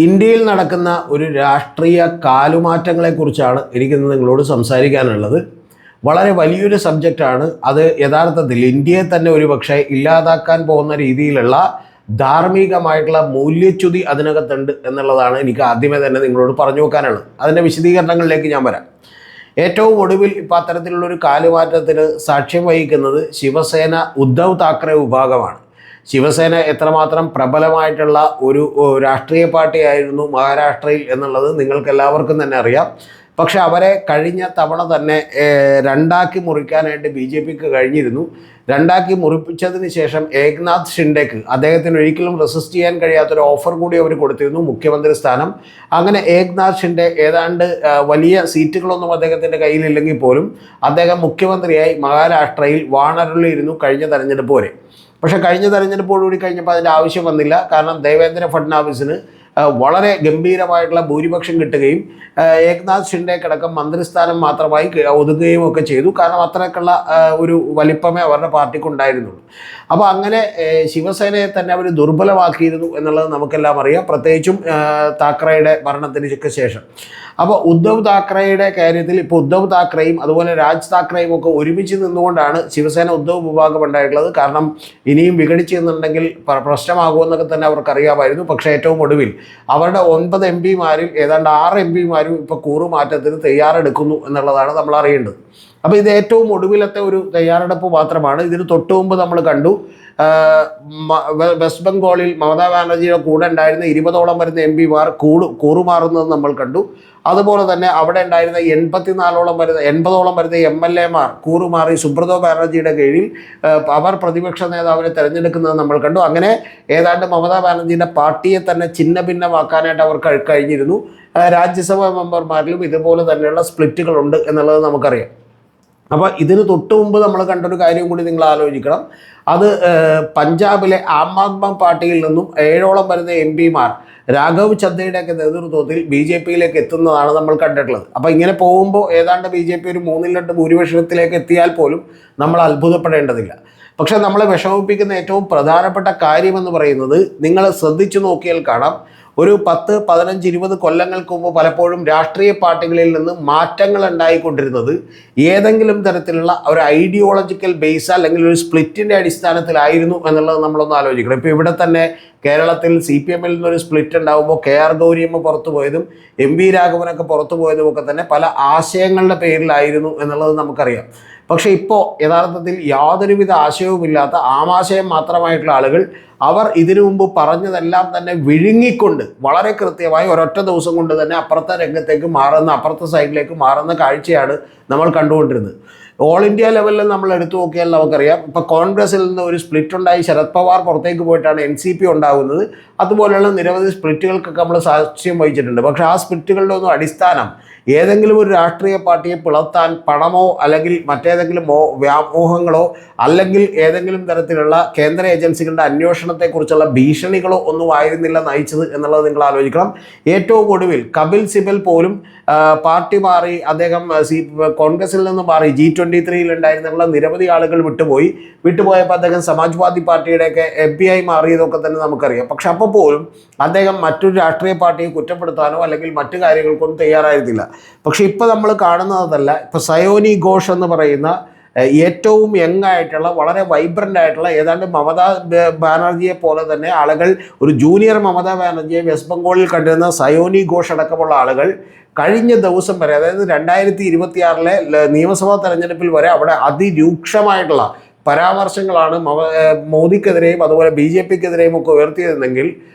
ഇന്ത്യയിൽ നടക്കുന്ന ഒരു രാഷ്ട്രീയ കാലുമാറ്റങ്ങളെക്കുറിച്ചാണ് എനിക്കിന്ന് നിങ്ങളോട് സംസാരിക്കാനുള്ളത്. വളരെ വലിയൊരു സബ്ജക്റ്റാണ് അത്. യഥാർത്ഥത്തിൽ ഇന്ത്യയെ തന്നെ ഒരുപക്ഷെ ഇല്ലാതാക്കാൻ പോകുന്ന രീതിയിലുള്ള ധാർമ്മികമായിട്ടുള്ള മൂല്യച്യുതി അതിനകത്തുണ്ട് എന്നുള്ളതാണ് എനിക്ക് ആദ്യമേ തന്നെ നിങ്ങളോട് പറഞ്ഞു വെക്കാനുള്ളത്. അതിൻ്റെ വിശദീകരണങ്ങളിലേക്ക് ഞാൻ വരാം. ഏറ്റവും ഒടുവിൽ ഇപ്പോൾ അത്തരത്തിലുള്ളൊരു കാലുമാറ്റത്തിന് സാക്ഷ്യം വഹിക്കുന്നത് ശിവസേന ഉദ്ധവ് താക്കറെ വിഭാഗമാണ്. ശിവസേന എത്രമാത്രം പ്രബലമായിട്ടുള്ള ഒരു രാഷ്ട്രീയ പാർട്ടിയായിരുന്നു മഹാരാഷ്ട്രയിൽ എന്നുള്ളത് നിങ്ങൾക്ക് എല്ലാവർക്കും തന്നെ അറിയാം. പക്ഷെ അവരെ കഴിഞ്ഞ തവണ തന്നെ രണ്ടാക്കി മുറിക്കാനായിട്ട് BJPക്ക് കഴിഞ്ഞിരുന്നു. രണ്ടാക്കി മുറിപ്പിച്ചതിന് ശേഷം ഏക്നാഥ് ഷിൻഡേക്ക് അദ്ദേഹത്തിന് ഒരിക്കലും റെസിസ്റ്റ് ചെയ്യാൻ കഴിയാത്തൊരു ഓഫർ കൂടി അവർ കൊടുത്തിരുന്നു, മുഖ്യമന്ത്രി സ്ഥാനം. അങ്ങനെ ഏക്നാഥ് ഷിൻഡെ ഏതാണ്ട് വലിയ സീറ്റുകളൊന്നും അദ്ദേഹത്തിൻ്റെ കയ്യിലില്ലെങ്കിൽ പോലും അദ്ദേഹം മുഖ്യമന്ത്രിയായി മഹാരാഷ്ട്രയിൽ വാണരുളിയിരുന്നു കഴിഞ്ഞ തെരഞ്ഞെടുപ്പ് വരെ. പക്ഷേ കഴിഞ്ഞ തെരഞ്ഞെടുപ്പോടുകൂടി കഴിഞ്ഞപ്പോൾ അതിൻ്റെ ആവശ്യം വന്നില്ല. കാരണം ദേവേന്ദ്ര ഫഡ്നാവിസിന് വളരെ ഗംഭീരമായിട്ടുള്ള ഭൂരിപക്ഷം കിട്ടുകയും ഏക്നാഥ് ഷിൻഡേക്കടക്കം മന്ത്രിസ്ഥാനം മാത്രമായി ഒതുങ്ങുകയും ഒക്കെ ചെയ്തു. കാരണം അത്രയ്ക്കുള്ള ഒരു വലിപ്പമേ അവരുടെ പാർട്ടിക്ക് ഉണ്ടായിരുന്നുള്ളൂ. അപ്പോൾ അങ്ങനെ ശിവസേനയെ തന്നെ അവർ ദുർബലമാക്കിയിരുന്നു എന്നുള്ളത് നമുക്കെല്ലാം അറിയാം, പ്രത്യേകിച്ചും താക്കറെയുടെ ഭരണത്തിന് ശേഷം. അപ്പോൾ ഉദ്ധവ് താക്കറെയുടെ കാര്യത്തിൽ ഇപ്പോൾ ഉദ്ധവ് താക്കറെയും അതുപോലെ രാജ് താക്കറെയും ഒക്കെ ഒരുമിച്ച് നിന്നുകൊണ്ടാണ് ശിവസേന ഉദ്ധവ് വിഭാഗം ഉണ്ടായിട്ടുള്ളത്. കാരണം ഇനിയും വിഘടിച്ചു നിന്നുണ്ടെങ്കിൽ പ്രശ്നമാകുമെന്നൊക്കെ തന്നെ അവർക്കറിയാമായിരുന്നു. പക്ഷേ ഏറ്റവും ഒടുവിൽ അവരുടെ 9 MP-മാരിൽ ഏതാണ്ട് 6 MP-മാരും ഇപ്പോൾ കൂറുമാറ്റത്തിന് തയ്യാറെടുക്കുന്നു എന്നുള്ളതാണ് നമ്മൾ അറിയേണ്ടത്. അപ്പോൾ ഇത് ഏറ്റവും ഒടുവിലത്തെ ഒരു തയ്യാറെടുപ്പ് മാത്രമാണ്. ഇതിന് തൊട്ടു മുമ്പ് നമ്മൾ കണ്ടു വെസ്റ്റ് ബംഗാളിൽ മമതാ ബാനർജിയുടെ കൂടെ ഉണ്ടായിരുന്ന 20ഓളം വരുന്ന MP-മാർ കൂറുമാറുന്നത് നമ്മൾ കണ്ടു. അതുപോലെ തന്നെ അവിടെ ഉണ്ടായിരുന്ന 80ഓളം വരുന്ന MLA-മാർ കൂറുമാറി സുബ്രതോ ബാനർജിയുടെ കീഴിൽ അവർ പ്രതിപക്ഷ നേതാവിനെ തിരഞ്ഞെടുക്കുന്നത് നമ്മൾ കണ്ടു. അങ്ങനെ ഏതാണ്ട് മമതാ ബാനർജിയുടെ പാർട്ടിയെ തന്നെ ഛിന്ന ഭിന്നമാക്കാനായിട്ട് അവർ കഴിഞ്ഞിരുന്നു. രാജ്യസഭാ മെമ്പർമാരിലും ഇതുപോലെ തന്നെയുള്ള സ്പ്ലിറ്റുകളുണ്ട് എന്നുള്ളത് നമുക്കറിയാം. അപ്പോൾ ഇതിന് തൊട്ട് മുമ്പ് നമ്മൾ കണ്ടൊരു കാര്യം കൂടി നിങ്ങൾ ആലോചിക്കണം. അത് പഞ്ചാബിലെ ആം ആദ്മി പാർട്ടിയിൽ നിന്നും 7ഓളം വരുന്ന MP-മാർ രാഘവ് ചദ്ദയുടെയൊക്കെ നേതൃത്വത്തിൽ BJPയിലേക്ക് എത്തുന്നതാണ് നമ്മൾ കണ്ടിട്ടുള്ളത്. അപ്പോൾ ഇങ്ങനെ പോകുമ്പോൾ ഏതാണ്ട് BJP ഒരു 3/2 ഭൂരിപക്ഷത്തിലേക്ക് എത്തിയാൽ പോലും നമ്മൾ അത്ഭുതപ്പെടേണ്ടതില്ല. പക്ഷേ നമ്മളെ വിഷമിപ്പിക്കുന്ന ഏറ്റവും പ്രധാനപ്പെട്ട കാര്യമെന്ന് പറയുന്നത് നിങ്ങൾ ശ്രദ്ധിച്ചു നോക്കിയാൽ കാണാം, ഒരു 10, 15, 20 കൊല്ലങ്ങൾക്ക് മുമ്പ് പലപ്പോഴും രാഷ്ട്രീയ പാർട്ടികളിൽ നിന്ന് മാറ്റങ്ങൾ ഉണ്ടായിക്കൊണ്ടിരുന്നത് ഏതെങ്കിലും തരത്തിലുള്ള ഒരു ഐഡിയോളജിക്കൽ ബേസ് അല്ലെങ്കിൽ ഒരു സ്പ്ലിറ്റിൻ്റെ അടിസ്ഥാനത്തിലായിരുന്നു എന്നുള്ളത് നമ്മളൊന്ന് ആലോചിക്കണം. ഇപ്പോൾ ഇവിടെ തന്നെ കേരളത്തിൽ CPM-ൽ നിന്നൊരു സ്പ്ലിറ്റ് ഉണ്ടാകുമ്പോൾ KR ഗൗരിയമ്മ പുറത്തു പോയതും MV രാഘവനൊക്കെ പുറത്തു പോയതും ഒക്കെ തന്നെ പല ആശയങ്ങളുടെ പേരിലായിരുന്നു എന്നുള്ളത് നമുക്കറിയാം. പക്ഷേ ഇപ്പോൾ യഥാർത്ഥത്തിൽ യാതൊരുവിധ ആശയവുമില്ലാത്ത ആമാശയം മാത്രമായിട്ടുള്ള ആളുകൾ അവർ ഇതിനു മുമ്പ് പറഞ്ഞതെല്ലാം തന്നെ വിഴുങ്ങിക്കൊണ്ട് വളരെ കൃത്യമായി ഒരൊറ്റ ദിവസം കൊണ്ട് തന്നെ അപ്പുറത്തെ രംഗത്തേക്ക് മാറുന്ന, അപ്പുറത്തെ സൈഡിലേക്ക് മാറുന്ന കാഴ്ചയാണ് നമ്മൾ കണ്ടുകൊണ്ടിരുന്നത്. ഓൾ ഇന്ത്യ ലെവലിൽ നമ്മൾ എടുത്തു നോക്കിയാൽ നമുക്കറിയാം, ഇപ്പോൾ കോൺഗ്രസിൽ നിന്ന് ഒരു സ്പ്ലിറ്റ് ഉണ്ടായി ശരത് പവാർ പുറത്തേക്ക് പോയിട്ടാണ് NCP ഉണ്ടാകുന്നത്. അതുപോലെയുള്ള നിരവധി സ്പ്ലിറ്റുകൾക്കൊക്കെ നമ്മൾ സാക്ഷ്യം വഹിച്ചിട്ടുണ്ട്. പക്ഷേ ആ സ്പ്ലിറ്റുകളുടെ ഒന്നും അടിസ്ഥാനം ഏതെങ്കിലും ഒരു രാഷ്ട്രീയ പാർട്ടിയെ പിളർത്താൻ പണമോ അല്ലെങ്കിൽ മറ്റേതെങ്കിലും വ്യാമോഹങ്ങളോ അല്ലെങ്കിൽ ഏതെങ്കിലും തരത്തിലുള്ള കേന്ദ്ര ഏജൻസികളുടെ അന്വേഷണത്തെക്കുറിച്ചുള്ള ഭീഷണികളോ ഒന്നും ആയിരുന്നില്ല നയിച്ചത് എന്നുള്ളത് നിങ്ങൾ ആലോചിക്കണം. ഏറ്റവും ഒടുവിൽ കപിൽ സിബൽ പോലും പാർട്ടി മാറി, അദ്ദേഹം കോൺഗ്രസിൽ നിന്ന് മാറി G23-യിൽ ഉണ്ടായിരുന്നുള്ള നിരവധി ആളുകൾ വിട്ടുപോയപ്പോൾ അദ്ദേഹം സമാജ്വാദി പാർട്ടിയുടെയൊക്കെ MP-ആയി മാറിയതൊക്കെ തന്നെ നമുക്കറിയാം. പക്ഷെ അപ്പോൾ പോലും അദ്ദേഹം മറ്റൊരു രാഷ്ട്രീയ പാർട്ടിയെ കുറ്റപ്പെടുത്താനോ അല്ലെങ്കിൽ മറ്റു കാര്യങ്ങൾക്കൊന്നും തയ്യാറായിരുന്നില്ല. പക്ഷെ ഇപ്പോൾ നമ്മൾ കാണുന്നതല്ല. ഇപ്പോൾ സയോനി ഘോഷ് എന്ന് പറയുന്ന ഏറ്റവും യങ് ആയിട്ടുള്ള വളരെ വൈബ്രൻ്റ് ആയിട്ടുള്ള ഏതാണ്ട് മമതാ ബാനർജിയെ പോലെ തന്നെ ആളുകൾ, ഒരു ജൂനിയർ മമതാ ബാനർജിയെ വെസ്റ്റ് ബംഗാളിൽ കണ്ടിരുന്ന സയോനി ഘോഷ് അടക്കമുള്ള ആളുകൾ കഴിഞ്ഞ ദിവസം വരെ, അതായത് 2026-ലെ നിയമസഭാ തെരഞ്ഞെടുപ്പിൽ വരെ അവിടെ അതിരൂക്ഷമായിട്ടുള്ള പരാമർശങ്ങളാണ് മോദിക്കെതിരെയും അതുപോലെ BJPക്കെതിരെയും ഒക്കെ ഉയർത്തിയതെങ്കിൽ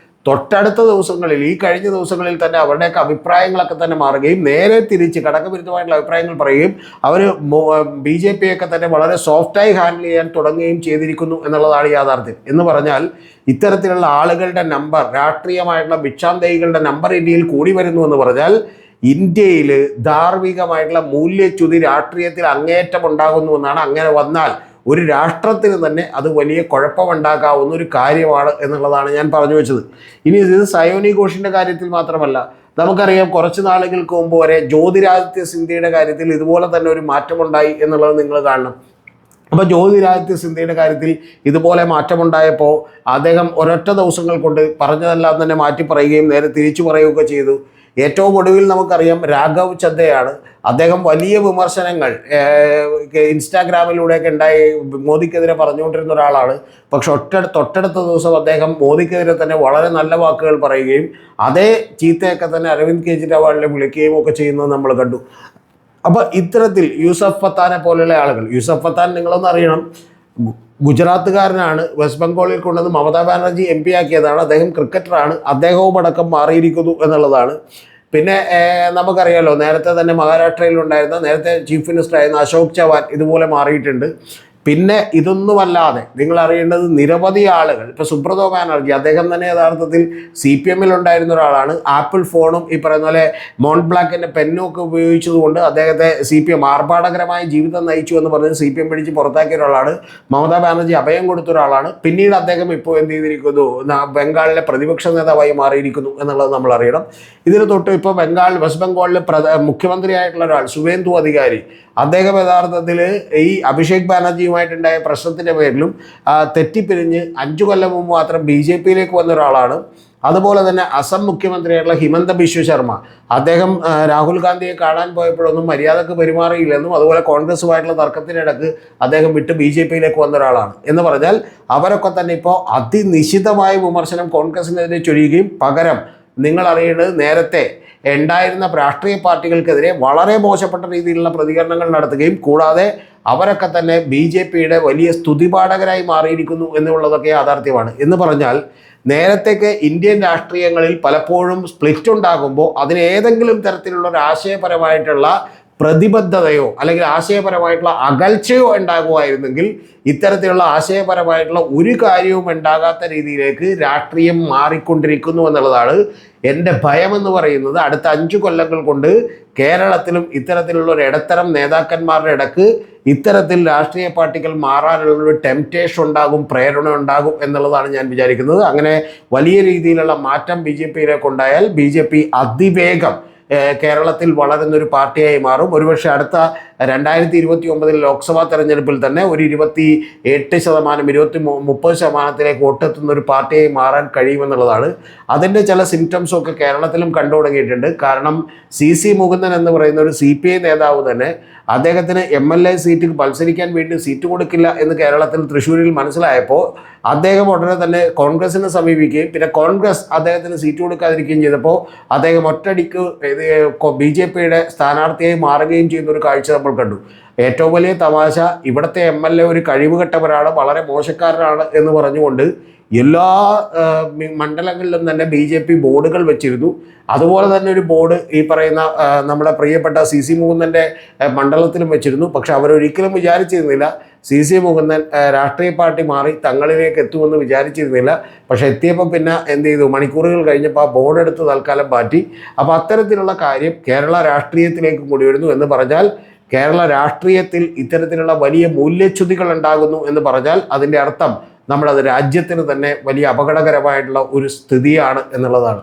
തൊട്ടടുത്ത ദിവസങ്ങളിൽ, ഈ കഴിഞ്ഞ ദിവസങ്ങളിൽ തന്നെ അവരുടെയൊക്കെ അഭിപ്രായങ്ങളൊക്കെ തന്നെ മാറുകയും നേരെ തിരിച്ച് കടകവിരുദ്ധമായിട്ടുള്ള അഭിപ്രായങ്ങൾ പറയുകയും അവർ BJPയൊക്കെ തന്നെ വളരെ സോഫ്റ്റായി ഹാൻഡിൽ ചെയ്യാൻ തുടങ്ങുകയും ചെയ്തിരിക്കുന്നു എന്നുള്ളതാണ് യാഥാർത്ഥ്യം. എന്ന് പറഞ്ഞാൽ ഇത്തരത്തിലുള്ള ആളുകളുടെ നമ്പർ, രാഷ്ട്രീയമായിട്ടുള്ള ഭിക്ഷാന്തേഹികളുടെ നമ്പർ ഇന്ത്യയിൽ കൂടി വരുന്നു എന്ന് പറഞ്ഞാൽ ഇന്ത്യയിൽ ധാർമ്മികമായിട്ടുള്ള മൂല്യച്യുതി രാഷ്ട്രീയത്തിൽ അങ്ങേയറ്റം ഉണ്ടാകുന്നുവെന്നാണ്. അങ്ങനെ വന്നാൽ ഒരു രാഷ്ട്രത്തിന് തന്നെ അത് വലിയ കുഴപ്പമുണ്ടാക്കാവുന്ന ഒരു കാര്യമാണ് എന്നുള്ളതാണ് ഞാൻ പറഞ്ഞു വെച്ചത്. ഇനി ഇത് സയോനി ഘോഷിൻ്റെ കാര്യത്തിൽ മാത്രമല്ല, നമുക്കറിയാം കുറച്ച് നാളുകൾക്ക് മുമ്പ് വരെ ജ്യോതിരാദിത്യ സിന്ധ്യയുടെ കാര്യത്തിൽ ഇതുപോലെ തന്നെ ഒരു മാറ്റമുണ്ടായി എന്നുള്ളത് നിങ്ങൾ കാണണം. അപ്പോൾ ജ്യോതിരാദിത്യ സിന്ധ്യയുടെ കാര്യത്തിൽ ഇതുപോലെ മാറ്റമുണ്ടായപ്പോൾ അദ്ദേഹം ഒരൊറ്റ ദിവസങ്ങൾ കൊണ്ട് പറഞ്ഞതെല്ലാം തന്നെ മാറ്റി പറയുകയും നേരെ തിരിച്ചു പറയുകയൊക്കെ ചെയ്തു. ഏറ്റവും ഒടുവിൽ നമുക്കറിയാം രാഘവ് ചദ്ദയാണ്. അദ്ദേഹം വലിയ വിമർശനങ്ങൾ ഇൻസ്റ്റാഗ്രാമിലൂടെയൊക്കെ ഉണ്ടായി മോദിക്കെതിരെ പറഞ്ഞുകൊണ്ടിരുന്ന ഒരാളാണ്. പക്ഷെ തൊട്ടടുത്ത ദിവസം അദ്ദേഹം മോദിക്കെതിരെ തന്നെ വളരെ നല്ല വാക്കുകൾ പറയുകയും അതേ ചീത്തയൊക്കെ തന്നെ അരവിന്ദ് കെജ്രിവാളിനെ വിളിക്കുകയും ഒക്കെ ചെയ്യുന്നത് നമ്മൾ കണ്ടു. അപ്പോൾ ഇത്തരത്തിൽ യൂസഫ് പത്താനെ പോലെയുള്ള ആളുകൾ, യൂസഫ് പത്താൻ നിങ്ങളൊന്ന് അറിയണം, ഗുജറാത്തുകാരനാണ്. വെസ്റ്റ് ബംഗാളിൽ കൊണ്ടുവന്ന് മമതാ ബാനർജി MP ആക്കിയതാണ്. അദ്ദേഹം ക്രിക്കറ്ററാണ്. അദ്ദേഹവും അടക്കം മാറിയിരിക്കുന്നു എന്നുള്ളതാണ്. പിന്നെ നമുക്കറിയാലോ, നേരത്തെ തന്നെ മഹാരാഷ്ട്രയിലുണ്ടായിരുന്ന നേരത്തെ ചീഫ് മിനിസ്റ്റർ ആയിരുന്ന അശോക് ചവാൻ ഇതുപോലെ മാറിയിട്ടുണ്ട്. പിന്നെ ഇതൊന്നുമല്ലാതെ നിങ്ങൾ അറിയേണ്ടത് നിരവധി ആളുകൾ, ഇപ്പോൾ സുബ്രതോ ബാനർജി, അദ്ദേഹം തന്നെ യഥാർത്ഥത്തിൽ CPM ഉണ്ടായിരുന്ന ഒരാളാണ്. ആപ്പിൾ ഫോണും ഈ പറയുന്ന പോലെ മോണ്ട് ബ്ലാക്കിൻ്റെ പെന്നും ഒക്കെ ഉപയോഗിച്ചതുകൊണ്ട് അദ്ദേഹത്തെ CPM ആർഭാടകരമായ ജീവിതം നയിച്ചു എന്ന് പറഞ്ഞ് CPM പിടിച്ച് പുറത്താക്കിയ ഒരാളാണ്. മമതാ ബാനർജി അഭയം കൊടുത്ത ഒരാളാണ്. പിന്നീട് അദ്ദേഹം ഇപ്പോൾ എന്ത് ചെയ്തിരിക്കുന്നു, ബംഗാളിലെ പ്രതിപക്ഷ നേതാവായി മാറിയിരിക്കുന്നു എന്നുള്ളത് നമ്മൾ അറിയണം. ഇതിന് തൊട്ട് ഇപ്പോൾ വെസ്റ്റ് ബംഗാളിൽ മുഖ്യമന്ത്രിയായിട്ടുള്ള ഒരാൾ സുവേന്ദു അധികാരി, അദ്ദേഹം യഥാർത്ഥത്തിൽ ഈ അഭിഷേക് ബാനർജിയുമായിട്ടുണ്ടായ പ്രശ്നത്തിൻ്റെ പേരിലും തെറ്റിപ്പിരിഞ്ഞ് 5 കൊല്ലം മുമ്പ് മാത്രം BJPയിലേക്ക് വന്ന ഒരാളാണ്. അതുപോലെ തന്നെ അസം മുഖ്യമന്ത്രിയായിട്ടുള്ള ഹിമന്ത ബിശ്വ ശർമ്മ, അദ്ദേഹം രാഹുൽ ഗാന്ധിയെ കാണാൻ പോയപ്പോഴൊന്നും മര്യാദക്ക് പെരുമാറിയില്ലെന്നും അതുപോലെ കോൺഗ്രസുമായിട്ടുള്ള തർക്കത്തിനിടക്ക് അദ്ദേഹം വിട്ട് BJPയിലേക്ക് വന്ന ഒരാളാണ്. എന്ന് പറഞ്ഞാൽ അവരൊക്കെ തന്നെ ഇപ്പോൾ അതിനിശിതമായ വിമർശനം കോൺഗ്രസിനെതിരെ ചൊരിയുകയും പകരം നിങ്ങൾ അറിയേണ്ടത് നേരത്തെ ഉണ്ടായിരുന്ന രാഷ്ട്രീയ പാർട്ടികൾക്കെതിരെ വളരെ മോശപ്പെട്ട രീതിയിലുള്ള പ്രതികരണങ്ങൾ നടത്തുകയും കൂടാതെ അവരൊക്കെ തന്നെ BJPയുടെ വലിയ സ്തുതിപാഠകരായി മാറിയിരിക്കുന്നു എന്നുള്ളതൊക്കെ യാഥാർത്ഥ്യമാണ്. എന്ന് പറഞ്ഞാൽ നേരത്തേക്ക് ഇന്ത്യൻ രാഷ്ട്രീയങ്ങളിൽ പലപ്പോഴും സ്പ്ലിറ്റ് ഉണ്ടാകുമ്പോൾ അതിന് ഏതെങ്കിലും തരത്തിലുള്ള ഒരു ആശയപരമായിട്ടുള്ള പ്രതിബദ്ധതയോ അല്ലെങ്കിൽ ആശയപരമായിട്ടുള്ള അകൽച്ചയോ ഉണ്ടാകുമായിരുന്നെങ്കിൽ ഇത്തരത്തിലുള്ള ആശയപരമായിട്ടുള്ള ഒരു കാര്യവും ഉണ്ടാകാത്ത രീതിയിലേക്ക് രാഷ്ട്രീയം മാറിക്കൊണ്ടിരിക്കുന്നു എന്നുള്ളതാണ് എൻ്റെ ഭയമെന്ന് പറയുന്നത്. അടുത്ത 5 കൊല്ലങ്ങൾ കൊണ്ട് കേരളത്തിലും ഇത്തരത്തിലുള്ള ഒരു ഇടത്തരം നേതാക്കന്മാരുടെ ഇടക്ക് ഇത്തരത്തിൽ രാഷ്ട്രീയ പാർട്ടികൾ മാറാനുള്ളൊരു ടെംപ്റ്റേഷൻ ഉണ്ടാകും, പ്രേരണ ഉണ്ടാകും എന്നുള്ളതാണ് ഞാൻ വിചാരിക്കുന്നത്. അങ്ങനെ വലിയ രീതിയിലുള്ള മാറ്റം BJPയിലേക്ക് ഉണ്ടായാൽ BJP അതിവേഗം കേരളത്തിൽ വളരുന്നൊരു പാർട്ടിയായി മാറും. ഒരുപക്ഷെ അടുത്ത 2029 ലോക്സഭാ തെരഞ്ഞെടുപ്പിൽ തന്നെ ഒരു 28%, 30%-ത്തിലേക്ക് വോട്ടെത്തുന്ന ഒരു പാർട്ടിയായി മാറാൻ കഴിയുമെന്നുള്ളതാണ്. അതിൻ്റെ ചില സിംറ്റംസൊക്കെ കേരളത്തിലും കണ്ടു തുടങ്ങിയിട്ടുണ്ട്. കാരണം CC മുകുന്ദൻ എന്ന് പറയുന്ന ഒരു CPI നേതാവ് തന്നെ അദ്ദേഹത്തിന് MLA സീറ്റ് മത്സരിക്കാൻ വേണ്ടി സീറ്റ് കൊടുക്കില്ല എന്ന് കേരളത്തിൽ തൃശ്ശൂരിൽ മനസ്സിലായപ്പോൾ അദ്ദേഹം ഉടനെ തന്നെ കോൺഗ്രസിനെ സമീപിക്കുകയും പിന്നെ കോൺഗ്രസ് അദ്ദേഹത്തിന് സീറ്റ് കൊടുക്കാതിരിക്കുകയും ചെയ്തപ്പോൾ അദ്ദേഹം ഒറ്റയടിക്ക് BJPയുടെ സ്ഥാനാർത്ഥിയായി മാറുകയും ചെയ്യുന്ന ഒരു കാഴ്ച നമ്മൾ കണ്ടു. ഏറ്റവും വലിയ തമാശ, ഇവിടുത്തെ MLA ഒരു കഴിവുകെട്ടവരാണ്, വളരെ മോശക്കാരനാണ് എന്ന് പറഞ്ഞുകൊണ്ട് എല്ലാ മണ്ഡലങ്ങളിലും തന്നെ BJP ബോർഡുകൾ വെച്ചിരുന്നു. അതുപോലെ തന്നെ ഒരു ബോർഡ് ഈ പറയുന്ന നമ്മുടെ പ്രിയപ്പെട്ട CC മുകുന്ദൻ്റെ മണ്ഡലത്തിലും വെച്ചിരുന്നു. പക്ഷെ അവരൊരിക്കലും വിചാരിച്ചിരുന്നില്ല CC മുകുന്ദൻ രാഷ്ട്രീയ പാർട്ടി മാറി തങ്ങളിലേക്ക് എത്തുമെന്ന് വിചാരിച്ചിരുന്നില്ല. പക്ഷെ എത്തിയപ്പോൾ പിന്നെ എന്ത് ചെയ്തു, മണിക്കൂറുകൾ കഴിഞ്ഞപ്പോൾ ആ ബോർഡ് എടുത്ത് തൽക്കാലം മാറ്റി. അപ്പോൾ അത്തരത്തിലുള്ള കാര്യം കേരള രാഷ്ട്രീയത്തിലേക്ക് കൂടി വരുന്നു. എന്ന് പറഞ്ഞാൽ കേരള രാഷ്ട്രീയത്തിൽ ഇത്തരത്തിലുള്ള വലിയ മൂല്യച്യുതികൾ ഉണ്ടാകുന്നു എന്ന് പറഞ്ഞാൽ അതിൻ്റെ അർത്ഥം നമ്മളത് രാജ്യത്തിന് തന്നെ വലിയ അപകടകരമായിട്ടുള്ള ഒരു സ്ഥിതിയാണ് എന്നുള്ളതാണ്.